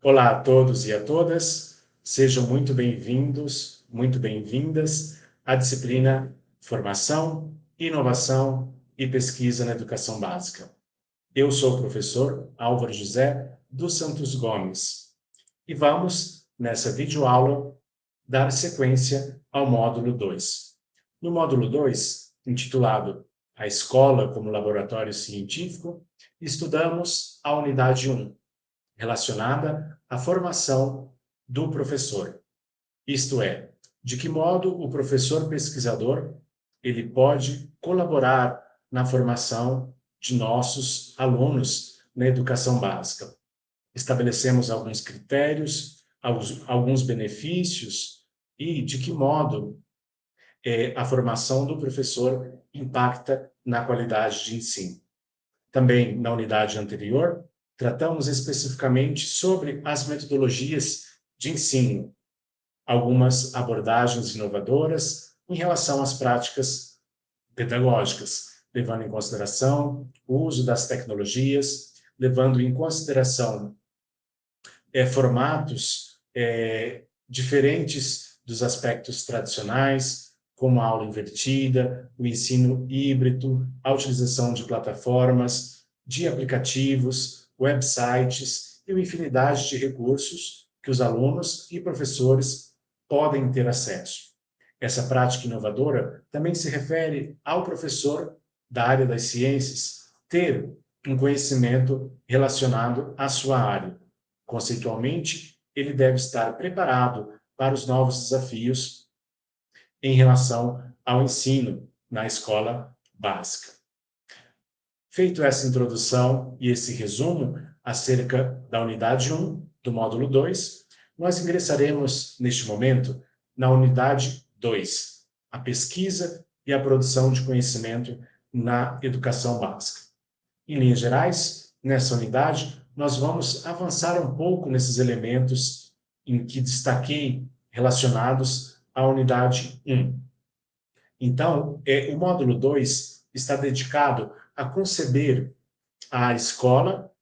Olá a todos e a todas, sejam muito bem-vindos, muito bem-vindas à disciplina Formação, Inovação e Pesquisa na Educação Básica. Eu sou o professor Álvaro José dos Santos Gomes e vamos, nessa videoaula, dar sequência ao módulo 2. No módulo 2, intitulado A Escola como Laboratório Científico, estudamos a unidade 1, relacionada à formação do professor. Isto é, de que modo o professor pesquisador ele pode colaborar na formação de nossos alunos na educação básica. Estabelecemos alguns critérios, alguns benefícios e de que modo a formação do professor impacta na qualidade de ensino. Também, na unidade anterior, tratamos especificamente sobre as metodologias de ensino, algumas abordagens inovadoras em relação às práticas pedagógicas, levando em consideração o uso das tecnologias, levando em consideração formatos diferentes dos aspectos tradicionais, como a aula invertida, o ensino híbrido, a utilização de plataformas, de aplicativos, websites e uma infinidade de recursos que os alunos e professores podem ter acesso. Essa prática inovadora também se refere ao professor da área das ciências ter um conhecimento relacionado à sua área. Conceitualmente, ele deve estar preparado para os novos desafios em relação ao ensino na escola básica. Feito essa introdução e esse resumo acerca da unidade 1 do módulo 2, nós ingressaremos neste momento na unidade 2, a pesquisa e a produção de conhecimento na educação básica. Em linhas gerais, nessa unidade, nós vamos avançar um pouco nesses elementos em que destaquei relacionados à unidade 1. Então, o módulo 2 está dedicado a conceber a escola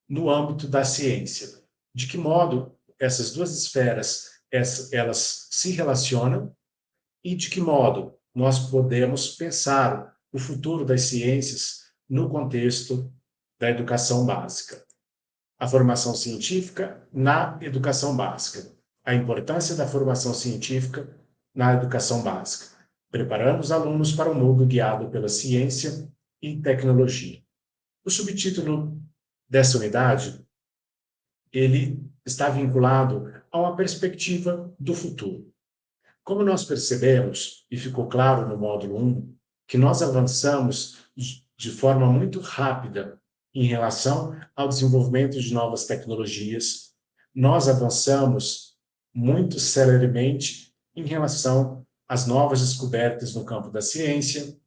no âmbito da ciência. De que modo essas duas esferas elas se relacionam e de que modo nós podemos pensar o futuro das ciências no contexto da educação básica. A formação científica na educação básica. A importância da formação científica na educação básica, preparando os alunos para o mundo guiado pela ciência e tecnologia. O subtítulo dessa unidade, ele está vinculado a uma perspectiva do futuro. Como nós percebemos, e ficou claro no módulo 1, que nós avançamos de forma muito rápida em relação ao desenvolvimento de novas tecnologias, nós avançamos muito celeremente em relação às novas descobertas no campo da ciência.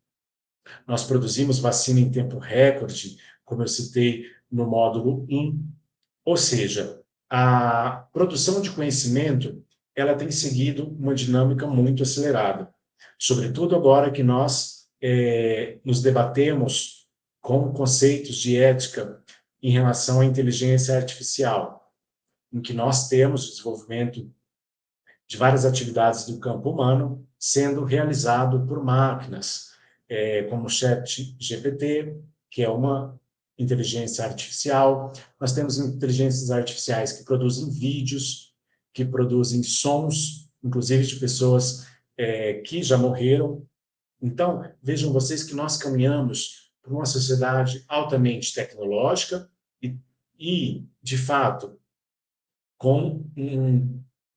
Nós produzimos vacina em tempo recorde, como eu citei no módulo 1, ou seja, a produção de conhecimento ela tem seguido uma dinâmica muito acelerada, sobretudo agora que nós nos debatemos com conceitos de ética em relação à inteligência artificial, em que nós temos o desenvolvimento de várias atividades do campo humano sendo realizado por máquinas, como o ChatGPT, que é uma inteligência artificial. Nós temos inteligências artificiais que produzem vídeos, que produzem sons, inclusive de pessoas que já morreram. Então, vejam vocês que nós caminhamos para uma sociedade altamente tecnológica e de fato, com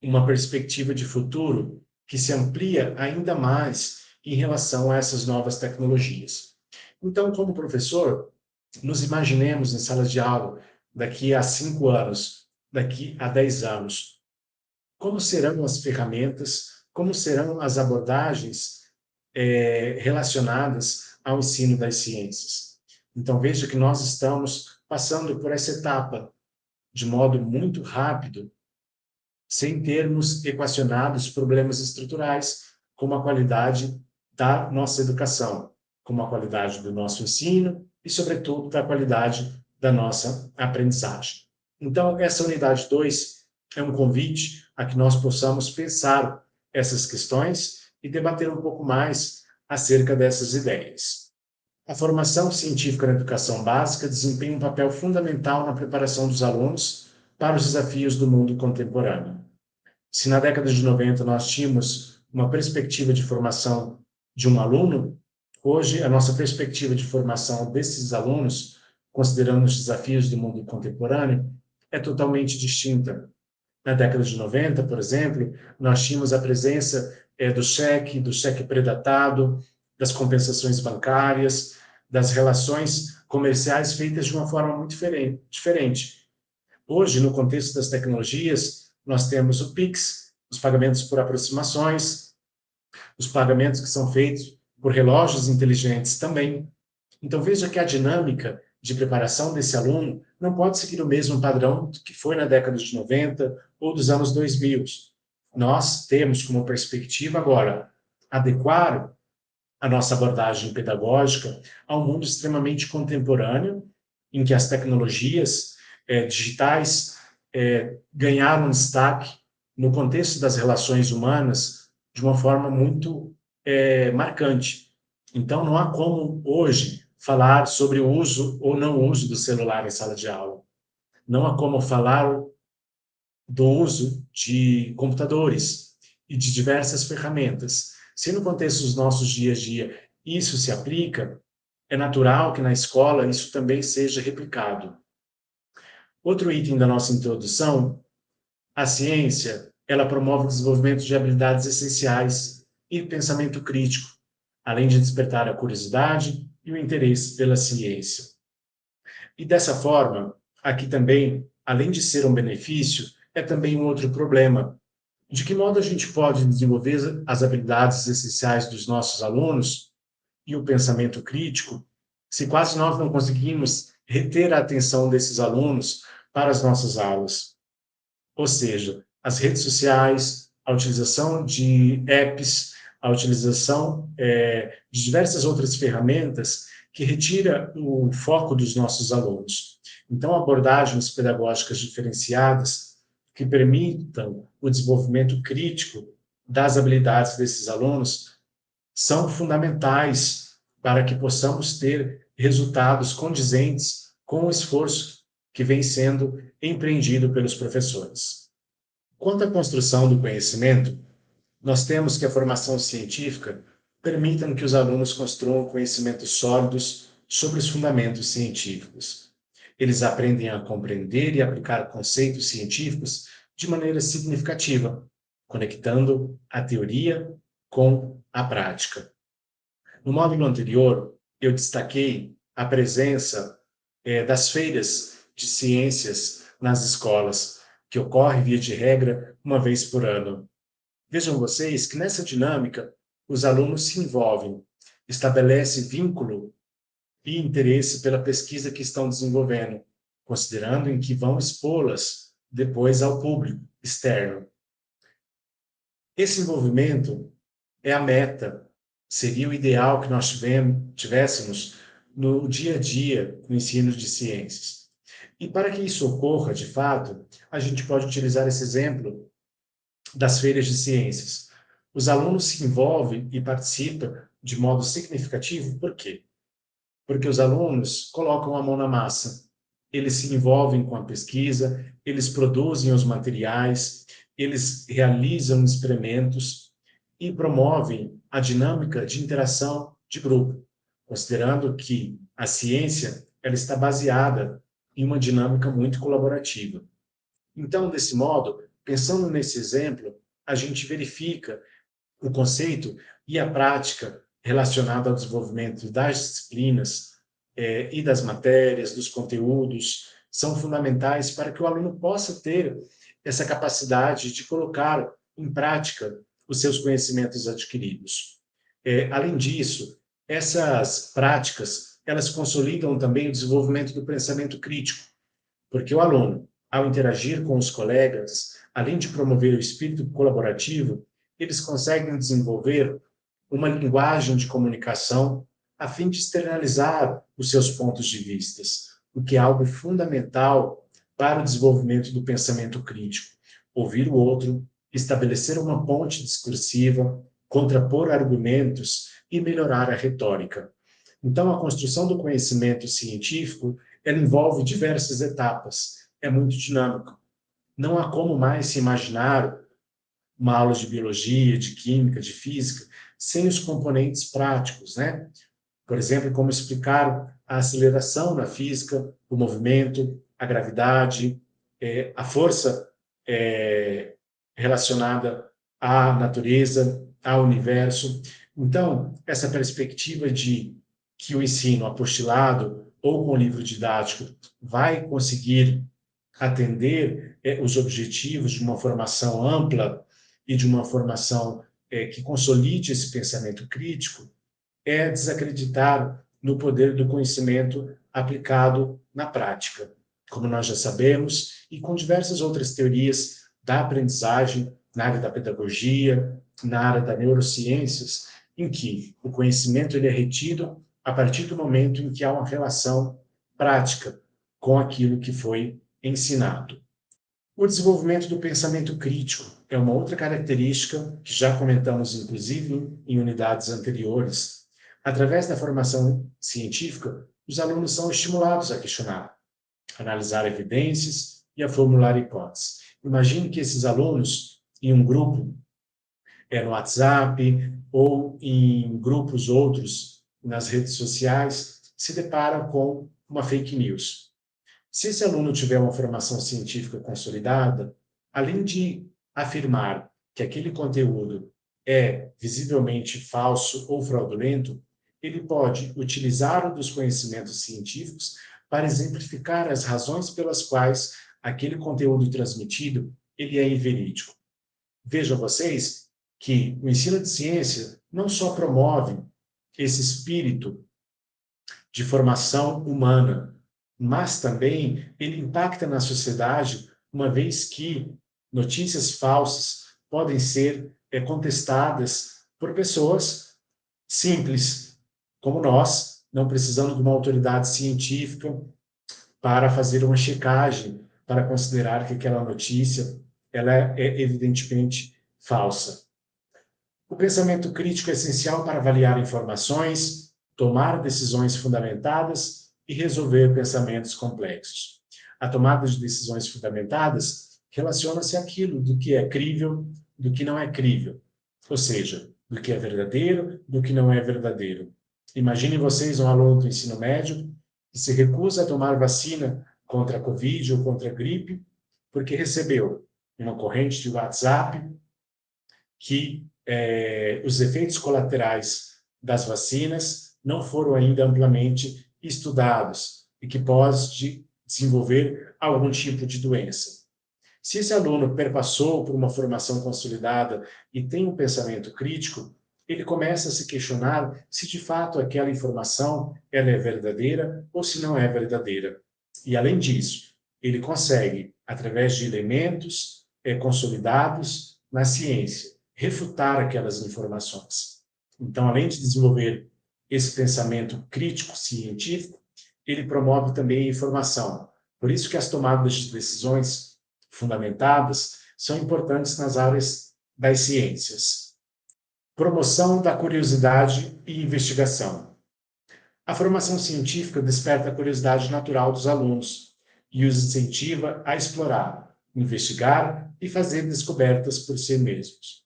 uma perspectiva de futuro que se amplia ainda mais em relação a essas novas tecnologias. Então, como professor, nos imaginemos em salas de aula daqui a 5 anos, daqui a 10 anos. Como serão as ferramentas, como serão as abordagens relacionadas ao ensino das ciências? Então, veja que nós estamos passando por essa etapa de modo muito rápido, sem termos equacionados problemas estruturais, como a qualidade da nossa educação, como a qualidade do nosso ensino e, sobretudo, da qualidade da nossa aprendizagem. Então, essa unidade 2 é um convite a que nós possamos pensar essas questões e debater um pouco mais acerca dessas ideias. A formação científica na educação básica desempenha um papel fundamental na preparação dos alunos para os desafios do mundo contemporâneo. Se na década de 90 nós tínhamos uma perspectiva de formação de um aluno, hoje a nossa perspectiva de formação desses alunos, considerando os desafios do mundo contemporâneo, é totalmente distinta. Na década de 90, por exemplo, nós tínhamos a presença do cheque predatado, das compensações bancárias, das relações comerciais feitas de uma forma muito diferente. Hoje, no contexto das tecnologias, nós temos o Pix, os pagamentos por aproximações, os pagamentos que são feitos por relógios inteligentes também. Então, veja que a dinâmica de preparação desse aluno não pode seguir o mesmo padrão que foi na década de 90 ou dos anos 2000. Nós temos como perspectiva agora adequar a nossa abordagem pedagógica a um mundo extremamente contemporâneo, em que as tecnologias digitais ganharam destaque no contexto das relações humanas de uma forma muito marcante. Então, não há como hoje falar sobre o uso ou não uso do celular em sala de aula. Não há como falar do uso de computadores e de diversas ferramentas. Se no contexto dos nossos dias a dia isso se aplica, é natural que na escola isso também seja replicado. Outro item da nossa introdução, a ciência, ela promove o desenvolvimento de habilidades essenciais e pensamento crítico, além de despertar a curiosidade e o interesse pela ciência. E dessa forma, aqui também, além de ser um benefício, é também um outro problema. De que modo a gente pode desenvolver as habilidades essenciais dos nossos alunos e o pensamento crítico, se quase nós não conseguimos reter a atenção desses alunos para as nossas aulas? Ou seja, as redes sociais, a utilização de apps, a utilização de diversas outras ferramentas que retira o foco dos nossos alunos. Então, abordagens pedagógicas diferenciadas que permitam o desenvolvimento crítico das habilidades desses alunos são fundamentais para que possamos ter resultados condizentes com o esforço que vem sendo empreendido pelos professores. Quanto à construção do conhecimento, nós temos que a formação científica permita que os alunos construam conhecimentos sólidos sobre os fundamentos científicos. Eles aprendem a compreender e aplicar conceitos científicos de maneira significativa, conectando a teoria com a prática. No módulo anterior, eu destaquei a presença das feiras de ciências nas escolas, que ocorre, via de regra, uma vez por ano. Vejam vocês que nessa dinâmica os alunos se envolvem, estabelecem vínculo e interesse pela pesquisa que estão desenvolvendo, considerando em que vão expô-las depois ao público externo. Esse envolvimento é a meta, seria o ideal que nós tivéssemos no dia a dia no ensino de ciências. E para que isso ocorra, de fato, a gente pode utilizar esse exemplo das feiras de ciências. Os alunos se envolvem e participam de modo significativo, por quê? Porque os alunos colocam a mão na massa, eles se envolvem com a pesquisa, eles produzem os materiais, eles realizam experimentos e promovem a dinâmica de interação de grupo, considerando que a ciência ela está baseada em uma dinâmica muito colaborativa. Então, desse modo, pensando nesse exemplo, a gente verifica o conceito e a prática relacionada ao desenvolvimento das disciplinas e das matérias, dos conteúdos, são fundamentais para que o aluno possa ter essa capacidade de colocar em prática os seus conhecimentos adquiridos. Além disso, essas práticas, elas consolidam também o desenvolvimento do pensamento crítico, porque o aluno, ao interagir com os colegas, além de promover o espírito colaborativo, eles conseguem desenvolver uma linguagem de comunicação a fim de externalizar os seus pontos de vista, o que é algo fundamental para o desenvolvimento do pensamento crítico. Ouvir o outro, estabelecer uma ponte discursiva, contrapor argumentos e melhorar a retórica. Então, a construção do conhecimento científico, ela envolve diversas etapas, é muito dinâmico. Não há como mais se imaginar uma aula de biologia, de química, de física, sem os componentes práticos, né? Por exemplo, como explicar a aceleração na física, o movimento, a gravidade, a força relacionada à natureza, ao universo. Então, essa perspectiva de que o ensino apostilado ou com o livro didático vai conseguir atender os objetivos de uma formação ampla e de uma formação que consolide esse pensamento crítico, é desacreditar no poder do conhecimento aplicado na prática, como nós já sabemos, e com diversas outras teorias da aprendizagem, na área da pedagogia, na área das neurociências, em que o conhecimento ele é retido a partir do momento em que há uma relação prática com aquilo que foi ensinado. O desenvolvimento do pensamento crítico é uma outra característica que já comentamos, inclusive, em unidades anteriores. Através da formação científica, os alunos são estimulados a questionar, analisar evidências e a formular hipóteses. Imagine que esses alunos, em um grupo, no WhatsApp ou em grupos outros nas redes sociais, se deparam com uma fake news. Se esse aluno tiver uma formação científica consolidada, além de afirmar que aquele conteúdo é visivelmente falso ou fraudulento, ele pode utilizar dos conhecimentos científicos para exemplificar as razões pelas quais aquele conteúdo transmitido ele é inverídico. Vejam vocês que o ensino de ciência não só promove esse espírito de formação humana, mas também ele impacta na sociedade, uma vez que notícias falsas podem ser contestadas por pessoas simples, como nós, não precisando de uma autoridade científica para fazer uma checagem, para considerar que aquela notícia ela é evidentemente falsa. O pensamento crítico é essencial para avaliar informações, tomar decisões fundamentadas e resolver pensamentos complexos. A tomada de decisões fundamentadas relaciona-se àquilo do que é crível, do que não é crível, ou seja, do que é verdadeiro, do que não é verdadeiro. Imaginem vocês um aluno do ensino médio que se recusa a tomar vacina contra a Covid ou contra a gripe, porque recebeu uma corrente de WhatsApp que os efeitos colaterais das vacinas não foram ainda amplamente estudados e que pode desenvolver algum tipo de doença. Se esse aluno perpassou por uma formação consolidada e tem um pensamento crítico, ele começa a se questionar se de fato aquela informação ela é verdadeira ou se não é verdadeira. E além disso, ele consegue, através de elementos consolidados na ciência, refutar aquelas informações. Então, além de desenvolver esse pensamento crítico científico, ele promove também a informação. Por isso que as tomadas de decisões fundamentadas são importantes nas áreas das ciências. Promoção da curiosidade e investigação. A formação científica desperta a curiosidade natural dos alunos e os incentiva a explorar, investigar e fazer descobertas por si mesmos.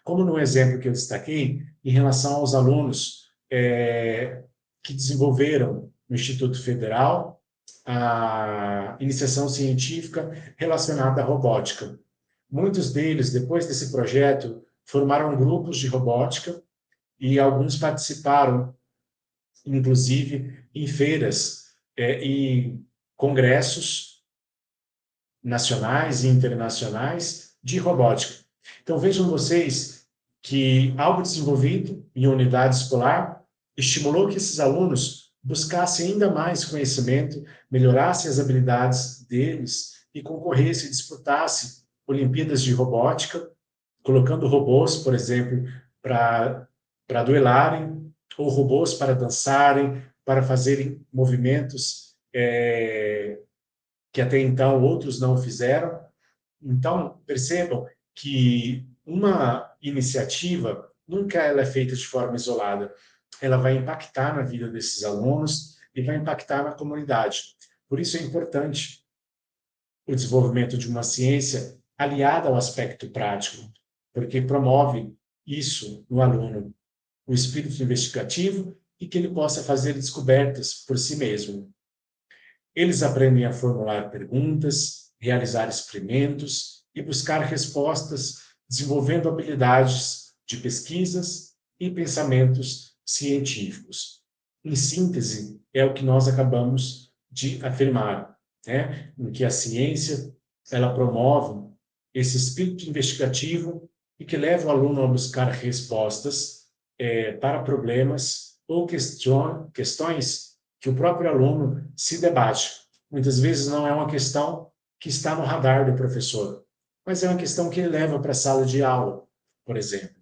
Como no exemplo que eu destaquei, em relação aos alunos que desenvolveram no Instituto Federal a iniciação científica relacionada à robótica. Muitos deles, depois desse projeto, formaram grupos de robótica e alguns participaram, inclusive, em feiras e congressos nacionais e internacionais de robótica. Então, vejam vocês que algo desenvolvido em unidade escolar estimulou que esses alunos buscassem ainda mais conhecimento, melhorassem as habilidades deles e concorressem, disputassem Olimpíadas de Robótica, colocando robôs, por exemplo, para duelarem, ou robôs para dançarem, para fazerem movimentos que até então outros não fizeram. Então, percebam que uma iniciativa nunca ela é feita de forma isolada. Ela vai impactar na vida desses alunos e vai impactar na comunidade. Por isso é importante o desenvolvimento de uma ciência aliada ao aspecto prático, porque promove isso no aluno, o espírito investigativo e que ele possa fazer descobertas por si mesmo. Eles aprendem a formular perguntas, realizar experimentos e buscar respostas, desenvolvendo habilidades de pesquisas e pensamentos científicos. Em síntese, é o que nós acabamos de afirmar, né? Em que a ciência ela promove esse espírito investigativo e que leva o aluno a buscar respostas para problemas ou questões que o próprio aluno se debate. Muitas vezes não é uma questão que está no radar do professor, mas é uma questão que ele leva para a sala de aula, por exemplo.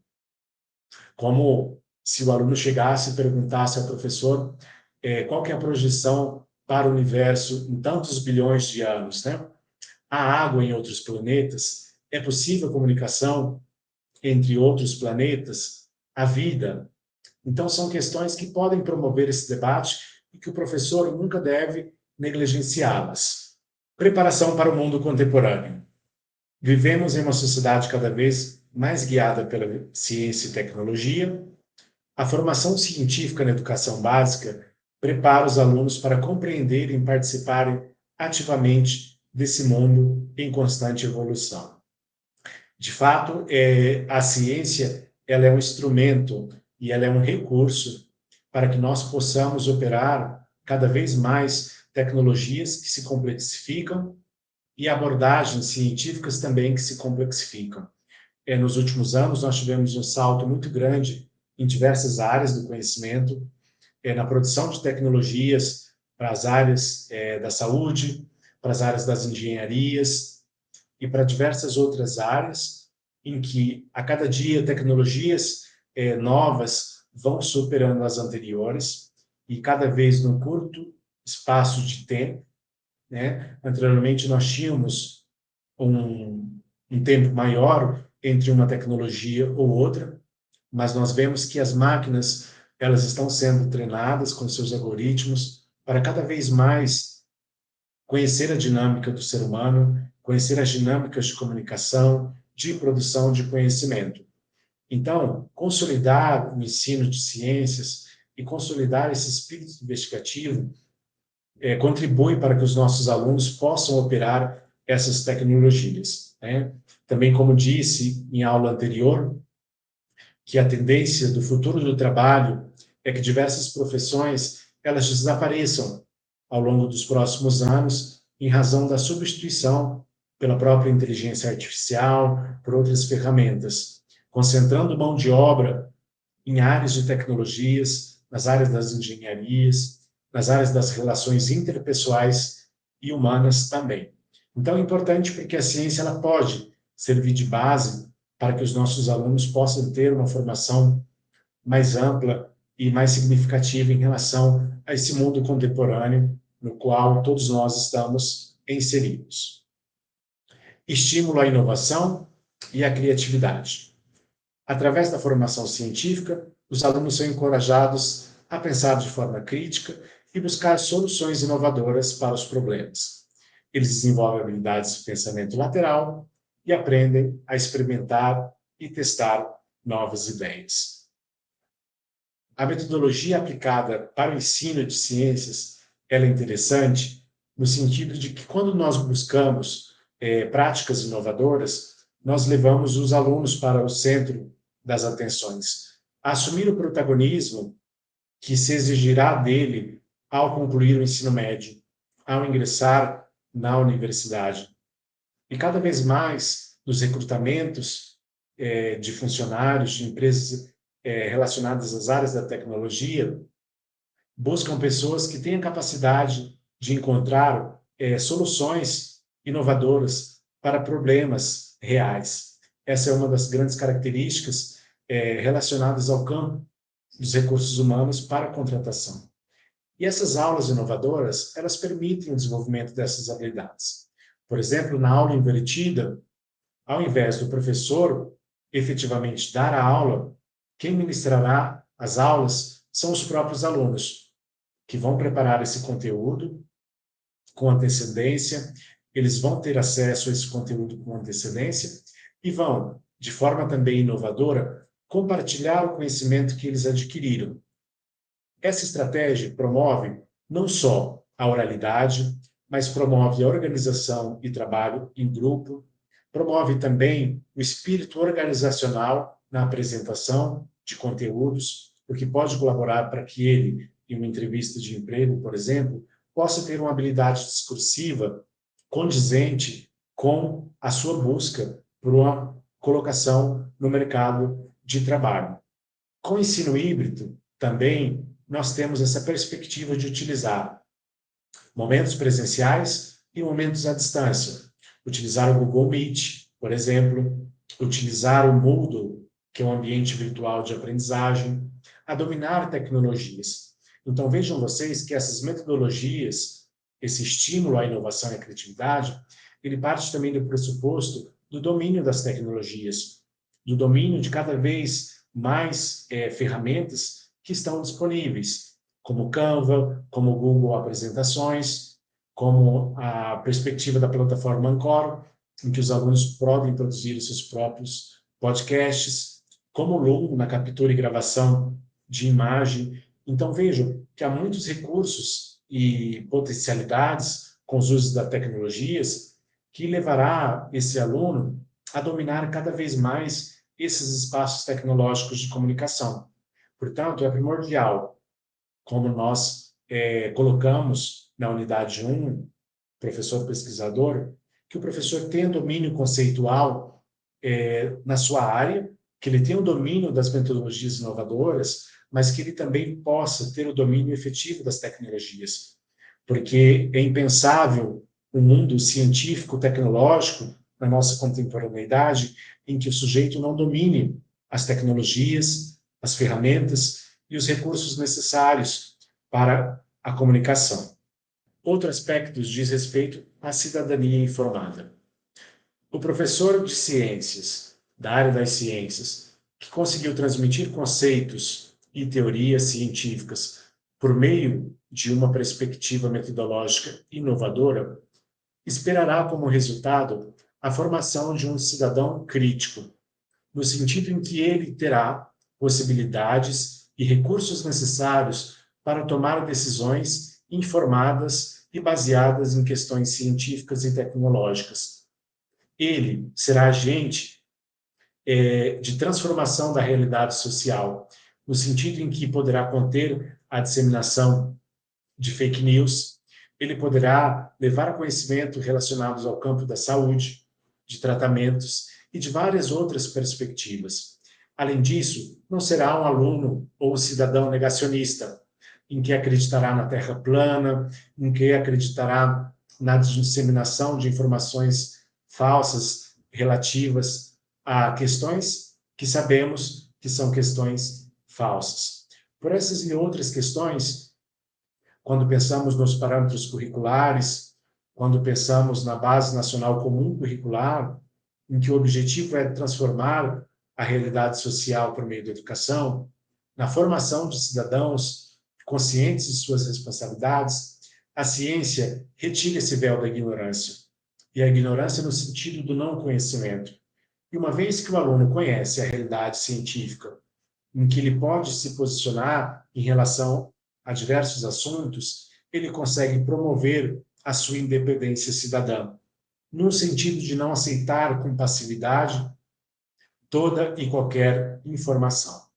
Como se o aluno chegasse e perguntasse ao professor qual que é a projeção para o universo em tantos bilhões de anos, né? Há água em outros planetas? É possível comunicação entre outros planetas? A vida? Então, são questões que podem promover esse debate e que o professor nunca deve negligenciá-las. Preparação para o mundo contemporâneo. Vivemos em uma sociedade cada vez mais guiada pela ciência e tecnologia. A formação científica na educação básica prepara os alunos para compreenderem e participarem ativamente desse mundo em constante evolução. De fato, a ciência ela é um instrumento e ela é um recurso para que nós possamos operar cada vez mais tecnologias que se complexificam e abordagens científicas também que se complexificam. Nos últimos anos, nós tivemos um salto muito grande em diversas áreas do conhecimento, na produção de tecnologias para as áreas da saúde, para as áreas das engenharias e para diversas outras áreas, em que a cada dia tecnologias novas vão superando as anteriores e cada vez num curto espaço de tempo, né? Anteriormente nós tínhamos um tempo maior entre uma tecnologia ou outra, mas nós vemos que as máquinas elas estão sendo treinadas com seus algoritmos para cada vez mais conhecer a dinâmica do ser humano, conhecer as dinâmicas de comunicação, de produção de conhecimento. Então, consolidar o ensino de ciências e consolidar esse espírito investigativo contribui para que os nossos alunos possam operar essas tecnologias, né? Também, como disse em aula anterior, que a tendência do futuro do trabalho é que diversas profissões elas desapareçam ao longo dos próximos anos em razão da substituição pela própria inteligência artificial, por outras ferramentas, concentrando mão de obra em áreas de tecnologias, nas áreas das engenharias, nas áreas das relações interpessoais e humanas também. Então é importante porque a ciência ela pode servir de base para que os nossos alunos possam ter uma formação mais ampla e mais significativa em relação a esse mundo contemporâneo no qual todos nós estamos inseridos. Estímulo à inovação e à criatividade. Através da formação científica, os alunos são encorajados a pensar de forma crítica e buscar soluções inovadoras para os problemas. Eles desenvolvem habilidades de pensamento lateral e aprendem a experimentar e testar novas ideias. A metodologia aplicada para o ensino de ciências ela é interessante no sentido de que quando nós buscamos práticas inovadoras, nós levamos os alunos para o centro das atenções, a assumir o protagonismo que se exigirá dele ao concluir o ensino médio, ao ingressar na universidade. E cada vez mais, nos recrutamentos de funcionários de empresas relacionadas às áreas da tecnologia, buscam pessoas que tenham capacidade de encontrar soluções inovadoras para problemas reais. Essa é uma das grandes características relacionadas ao campo dos recursos humanos para a contratação. E essas aulas inovadoras, elas permitem o desenvolvimento dessas habilidades. Por exemplo, na aula invertida, ao invés do professor efetivamente dar a aula, quem ministrará as aulas são os próprios alunos, que vão preparar esse conteúdo com antecedência, eles vão ter acesso a esse conteúdo com antecedência e vão, de forma também inovadora, compartilhar o conhecimento que eles adquiriram. Essa estratégia promove não só a oralidade, mas promove a organização e trabalho em grupo, promove também o espírito organizacional na apresentação de conteúdos, o que pode colaborar para que ele, em uma entrevista de emprego, por exemplo, possa ter uma habilidade discursiva condizente com a sua busca por uma colocação no mercado de trabalho. Com o ensino híbrido, também, nós temos essa perspectiva de utilizar momentos presenciais e momentos à distância. Utilizar o Google Meet, por exemplo, utilizar o Moodle, que é um ambiente virtual de aprendizagem, a dominar tecnologias. Então, vejam vocês que essas metodologias, esse estímulo à inovação e à criatividade, ele parte também do pressuposto do domínio das tecnologias, do domínio de cada vez mais ferramentas que estão disponíveis, como Canva, como Google Apresentações, como a perspectiva da plataforma Anchor, em que os alunos podem produzir os seus próprios podcasts, como o Loom, na captura e gravação de imagem. Então, vejam que há muitos recursos e potencialidades com os usos das tecnologias que levará esse aluno a dominar cada vez mais esses espaços tecnológicos de comunicação. Portanto, é primordial, como nós colocamos na unidade 1, professor pesquisador, que o professor tenha domínio conceitual na sua área, que ele tenha o domínio das metodologias inovadoras, mas que ele também possa ter o domínio efetivo das tecnologias. Porque é impensável um mundo científico-tecnológico, na nossa contemporaneidade, em que o sujeito não domine as tecnologias, as ferramentas e os recursos necessários para a comunicação. Outro aspecto diz respeito à cidadania informada. O professor de ciências, da área das ciências, que conseguiu transmitir conceitos e teorias científicas por meio de uma perspectiva metodológica inovadora, esperará como resultado a formação de um cidadão crítico, no sentido em que ele terá possibilidades e recursos necessários para tomar decisões informadas e baseadas em questões científicas e tecnológicas. Ele será agente de transformação da realidade social, no sentido em que poderá conter a disseminação de fake news, ele poderá levar conhecimento relacionados ao campo da saúde, de tratamentos e de várias outras perspectivas. Além disso, não será um aluno ou um cidadão negacionista, em que acreditará na Terra plana, em que acreditará na disseminação de informações falsas relativas a questões que sabemos que são questões falsas. Por essas e outras questões, quando pensamos nos parâmetros curriculares, quando pensamos na Base Nacional Comum Curricular, em que o objetivo é transformar a realidade social por meio da educação, na formação de cidadãos conscientes de suas responsabilidades, a ciência retira esse véu da ignorância. E a ignorância no sentido do não conhecimento. E uma vez que o aluno conhece a realidade científica, em que ele pode se posicionar em relação a diversos assuntos, ele consegue promover a sua independência cidadã, no sentido de não aceitar com passividade toda e qualquer informação.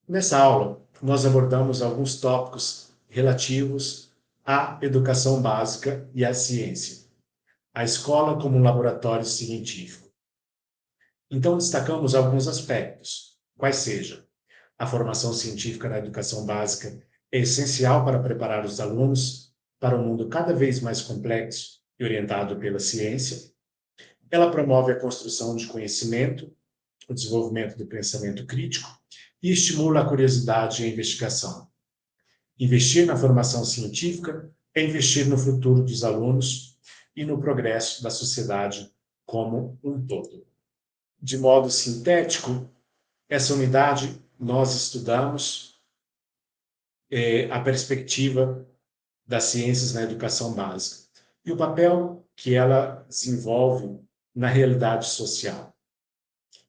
Nessa aula, nós abordamos alguns tópicos relativos à educação básica e à ciência, a escola como um laboratório científico. Então, destacamos alguns aspectos, quais sejam: a formação científica na educação básica é essencial para preparar os alunos para um mundo cada vez mais complexo e orientado pela ciência. Ela promove a construção de conhecimento, o desenvolvimento do pensamento crítico e estimula a curiosidade e a investigação. Investir na formação científica é investir no futuro dos alunos e no progresso da sociedade como um todo. De modo sintético, essa unidade nós estudamos a perspectiva das ciências na educação básica e o papel que ela desenvolve na realidade social.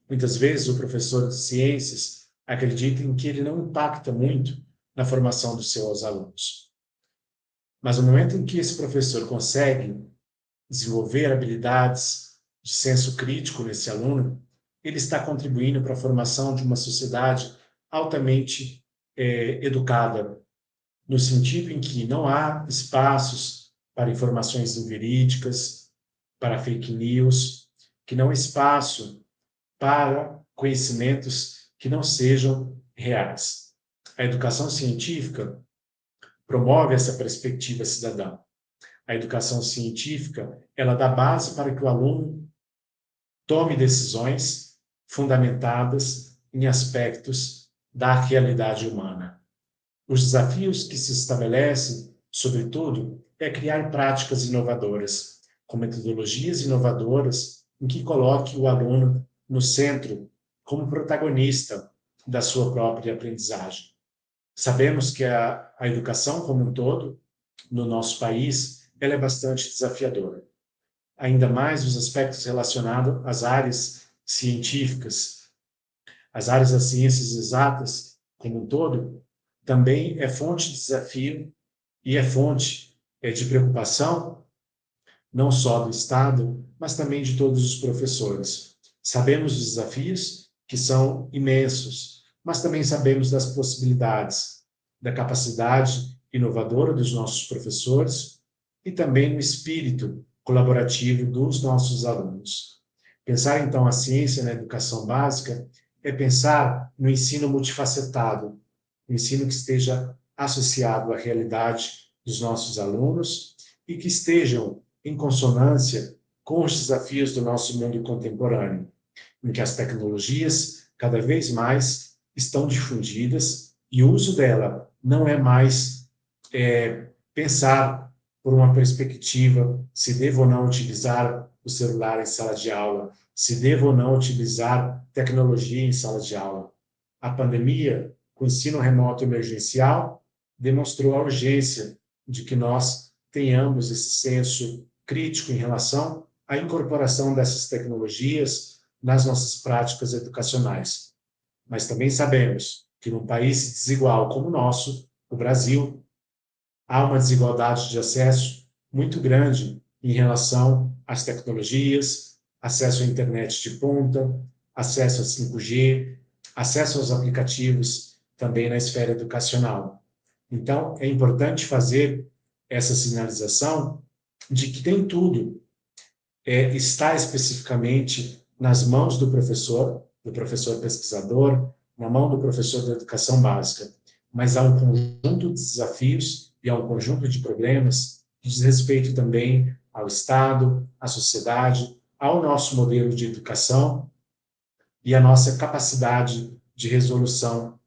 Muitas vezes o professor de ciências acredita em que ele não impacta muito na formação dos seus alunos. Mas no momento em que esse professor consegue desenvolver habilidades de senso crítico nesse aluno, ele está contribuindo para a formação de uma sociedade altamente educada, no sentido em que não há espaços para informações inverídicas, para fake news, que não há espaço para conhecimentos que não sejam reais. A educação científica promove essa perspectiva cidadã. A educação científica, ela dá base para que o aluno tome decisões fundamentadas em aspectos da realidade humana. Os desafios que se estabelecem, sobretudo, é criar práticas inovadoras, com metodologias inovadoras em que coloque o aluno no centro como protagonista da sua própria aprendizagem. Sabemos que a educação como um todo, no nosso país, ela é bastante desafiadora. Ainda mais os aspectos relacionados às áreas científicas, as áreas das ciências exatas como um todo, também é fonte de desafio e é fonte de preocupação, não só do Estado, mas também de todos os professores. Sabemos dos desafios, que são imensos, mas também sabemos das possibilidades, da capacidade inovadora dos nossos professores e também no espírito colaborativo dos nossos alunos. Pensar, então, a ciência na educação básica é pensar no ensino multifacetado, um ensino que esteja associado à realidade dos nossos alunos e que estejam em consonância com os desafios do nosso mundo contemporâneo, em que as tecnologias cada vez mais estão difundidas e o uso dela não é mais pensar por uma perspectiva se devo ou não utilizar o celular em sala de aula, se devo ou não utilizar tecnologia em sala de aula. A pandemia, com o ensino remoto emergencial, demonstrou a urgência de que nós tenhamos esse senso crítico em relação à incorporação dessas tecnologias nas nossas práticas educacionais. Mas também sabemos que num país desigual como o nosso, o Brasil, há uma desigualdade de acesso muito grande em relação às tecnologias, acesso à internet de ponta, acesso a 5G, acesso aos aplicativos também na esfera educacional. Então, é importante fazer essa sinalização de que nem tudo está especificamente nas mãos do professor pesquisador, na mão do professor da educação básica, mas há um conjunto de desafios e há um conjunto de problemas que diz respeito também ao Estado, à sociedade, ao nosso modelo de educação e à nossa capacidade de resolução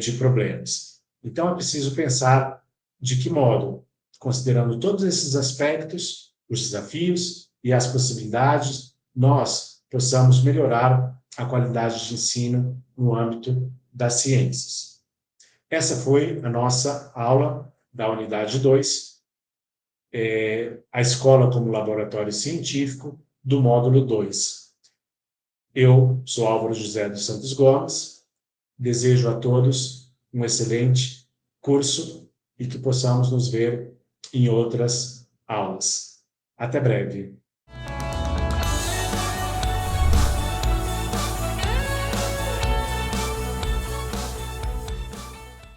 de problemas. Então, é preciso pensar de que modo, considerando todos esses aspectos, os desafios e as possibilidades, nós possamos melhorar a qualidade de ensino no âmbito das ciências. Essa foi a nossa aula da unidade 2, a escola como laboratório científico do módulo 2. Eu sou Álvaro José dos Santos Gomes, desejo a todos um excelente curso e que possamos nos ver em outras aulas. Até breve.